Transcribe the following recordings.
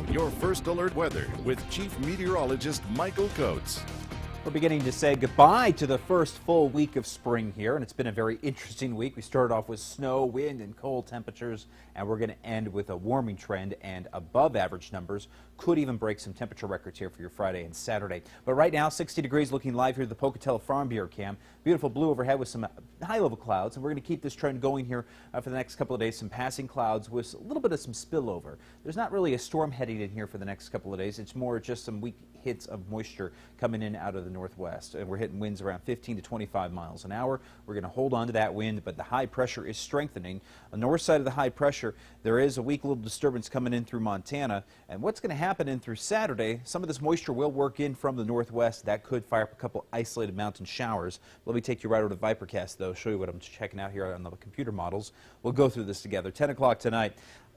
Now, your first alert weather with Chief Meteorologist Michael Coates. We're beginning to say goodbye to the first full week of spring here, and it's been a very interesting week. We started off with snow, wind, and cold temperatures, and we're going to end with a warming trend and above average numbers. Could even break some temperature records here for your Friday and Saturday. But right now, 60 degrees looking live here at the Pocatello Farm Bureau Cam. Beautiful blue overhead with some high-level clouds, and we're going to keep this trend going here for the next couple of days. Some passing clouds with a little bit of some spillover. There's not really a storm heading in here for the next couple of days. It's more just some weak hits of moisture coming in out of the northwest, and we're hitting winds around 15 to 25 miles an hour. We're going to hold on to that wind, but the high pressure is strengthening. On the north side of the high pressure, there is a weak little disturbance coming in through Montana, and what's going to happen in through Saturday, some of this moisture will work in from the northwest. That could fire up a couple isolated mountain showers. Let me take you right over to Vipercast, though, show you what I'm checking out here on the computer models. We'll go through this together. 10 o'clock tonight,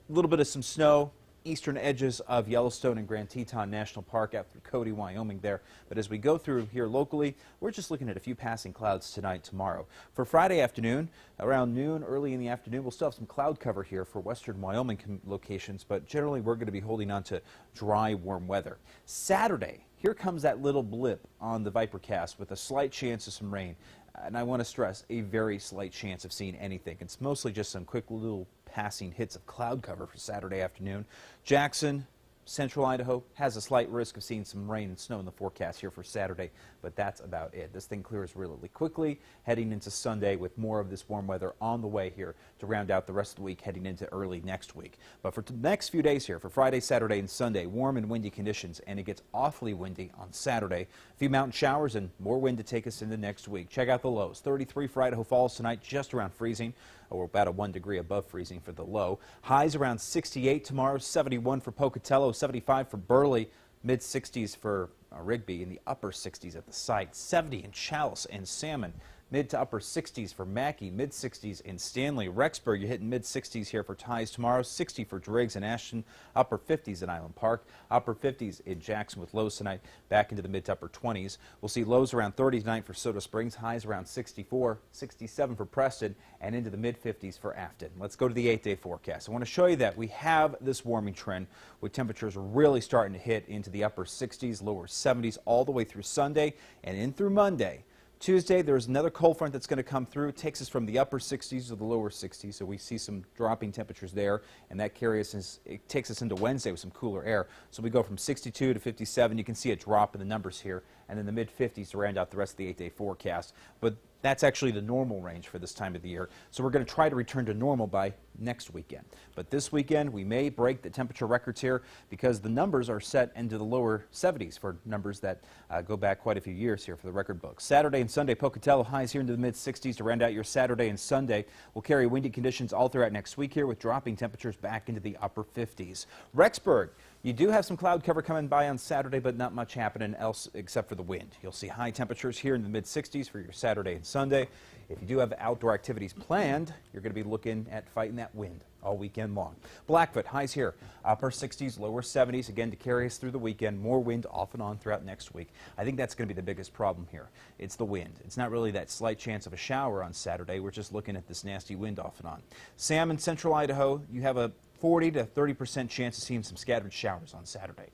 a little bit of some snow. Eastern edges of Yellowstone and Grand Teton National Park out through Cody, Wyoming there. But as we go through here locally, we're just looking at a few passing clouds tonight, tomorrow. For Friday afternoon, around noon, early in the afternoon, we'll still have some cloud cover here for western Wyoming locations, but generally we're going to be holding on to dry, warm weather. Saturday, here comes that little blip on the Vipercast with a slight chance of some rain. And I want to stress, a very slight chance of seeing anything. It's mostly just some quick little passing hits of cloud cover for Saturday afternoon. Jackson, central Idaho, has a slight risk of seeing some rain and snow in the forecast here for Saturday, but that's about it. This thing clears really quickly, heading into Sunday with more of this warm weather on the way here to round out the rest of the week, heading into early next week. But for the next few days here, for Friday, Saturday, and Sunday, warm and windy conditions, and it gets awfully windy on Saturday. A few mountain showers and more wind to take us into next week. Check out the lows. 33 for Idaho Falls tonight, just around freezing, or about a 1 degree above freezing for the low. Highs around 68 tomorrow, 71 for Pocatello, 75 for Burley, mid-60s for Rigby, in the upper 60s at the site, 70 in Challis and Salmon. Mid to upper 60s for Mackay, mid-60s in Stanley. Rexburg, you're hitting mid-60s here for highs tomorrow. 60 for Driggs and Ashton. Upper 50s in Island Park. Upper 50s in Jackson with lows tonight back into the mid to upper 20s. We'll see lows around 30 tonight for Soda Springs. Highs around 64, 67 for Preston, and into the mid-50s for Afton. Let's go to the 8-day forecast. I want to show you that we have this warming trend with temperatures really starting to hit into the upper 60s, lower 70s all the way through Sunday and in through Monday. Tuesday, there's another cold front that's going to come through. It takes us from the upper 60s to the lower 60s, so we see some dropping temperatures there, and that it takes us into Wednesday with some cooler air. So we go from 62 to 57. You can see a drop in the numbers here, and then the mid-50s to round out the rest of the 8-day forecast. But that's actually the normal range for this time of the year. So we're going to try to return to normal by next weekend. But this weekend, we may break the temperature records here because the numbers are set into the lower 70s for numbers that go back quite a few years here for the record books. Saturday and Sunday, Pocatello highs here into the mid-60s to round out your Saturday and Sunday. We'll carry windy conditions all throughout next week here with dropping temperatures back into the upper 50s. Rexburg, you do have some cloud cover coming by on Saturday, but not much happening else except for the wind. You'll see high temperatures here in the mid-60s for your Saturday and Sunday. If you do have outdoor activities planned, you're going to be looking at fighting that wind all weekend long. Blackfoot, highs here, upper 60s, lower 70s, again to carry us through the weekend. More wind off and on throughout next week. I think that's going to be the biggest problem here. It's the wind. It's not really that slight chance of a shower on Saturday. We're just looking at this nasty wind off and on. Salmon, central Idaho, you have a 40 to 30% chance of seeing some scattered showers on Saturday.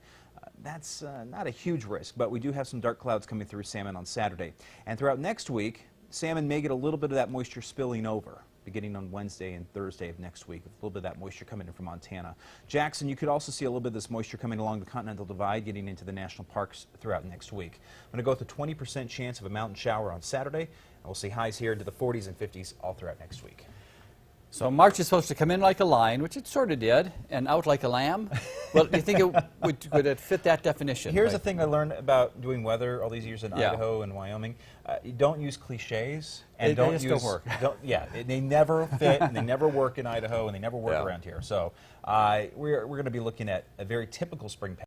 That's not a huge risk, but we do have some dark clouds coming through Salmon on Saturday. And throughout next week, Salmon may get a little bit of that moisture spilling over, beginning on Wednesday and Thursday of next week, with a little bit of that moisture coming in from Montana. Jackson, you could also see a little bit of this moisture coming along the Continental Divide, getting into the national parks throughout next week. I'm going to go with a 20% chance of a mountain shower on Saturday, and we'll see highs here into the 40s and 50s all throughout next week. So March is supposed to come in like a lion, which it sort of did, and out like a lamb. Well, do you think would it fit that definition? Here's the thing I learned about doing weather all these years in Yeah. Idaho and Wyoming. You don't use cliches, and They just don't work. They never fit, and they never work in Idaho, and they never work around here. So we're going to be looking at a very typical spring pattern.